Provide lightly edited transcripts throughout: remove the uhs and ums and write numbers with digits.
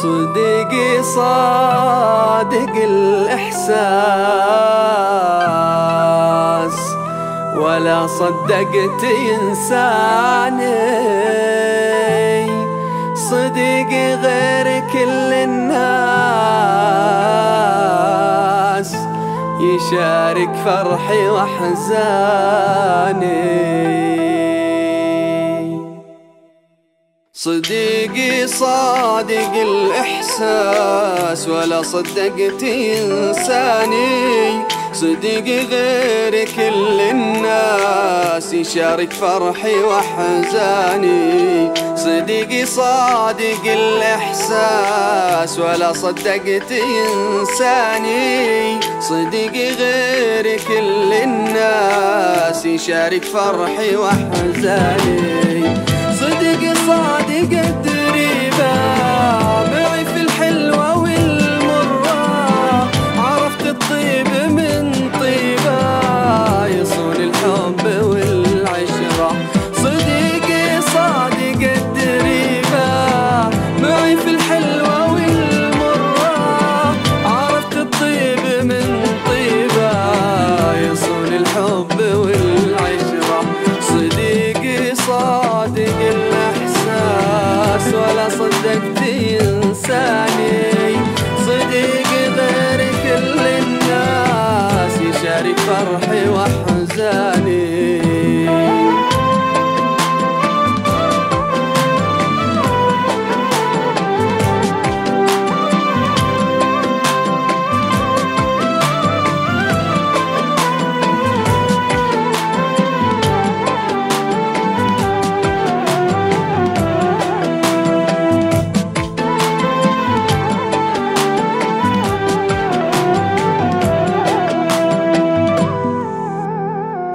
صديقي صادق الإحساس ولا صدقت إنساني، صديقي غير كل الناس يشارك فرحي وأحزاني. صديقي صادق الإحساس ولا صدقت إنساني، صديقي غير كل الناس يشارك فرحي وأحزاني. صديقي صادق الإحساس ولا صدقت إنساني، صديقي غير كل الناس يشارك فرحي وأحزاني. صديقي صادق الدريبة معي في الحلوة والمرة، عرفت الطيب من طيبة يصون الحب والعشرة. صديقي صادق الدريبة معي في الحلوة والمرة، عرفت الطيب من طيبة يصون الحب والعشرة. صديقي صادق الإحساس ولا صدقت إنساني، صديقي غير كل الناس يشارك فرحي وأحزاني.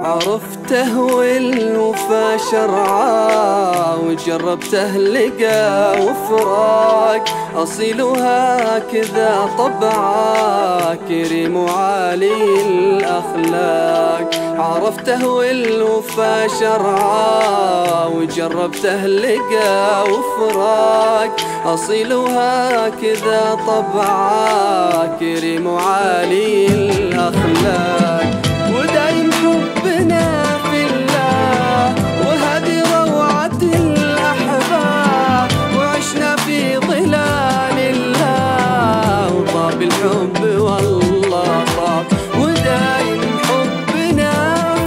عرفته والوفا شرعا وجربته لقى وفراق، أصيل هكذا طبعا كريم وعالي الأخلاق. عرفته والوفا شرعا وجربته لقى وفراق، أصيل هكذا طبعا كريم وعالي الأخلاق. ودايم حبنا في الله وهذه روعة الأحباب، وعشنا في ظلال الله وطاب الحب والله طاب. ودايم حبنا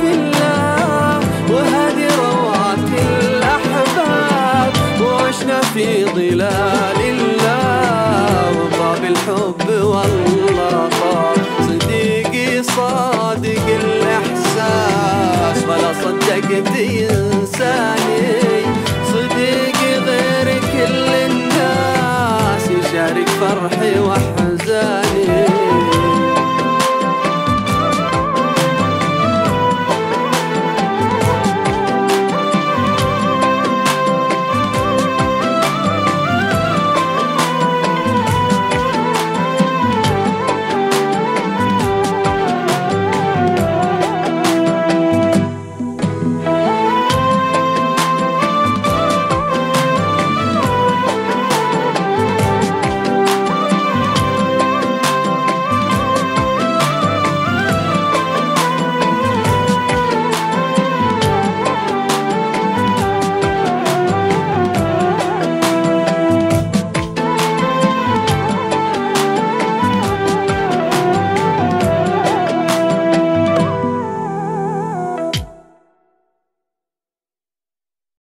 في الله وهذه روعة الأحباب، وعشنا في ظلال الله وطاب الحب والله طاب. صديقي صادق الإحساس ولا صدقت إنساني، صديقي غير كل الناس يشارك فرحي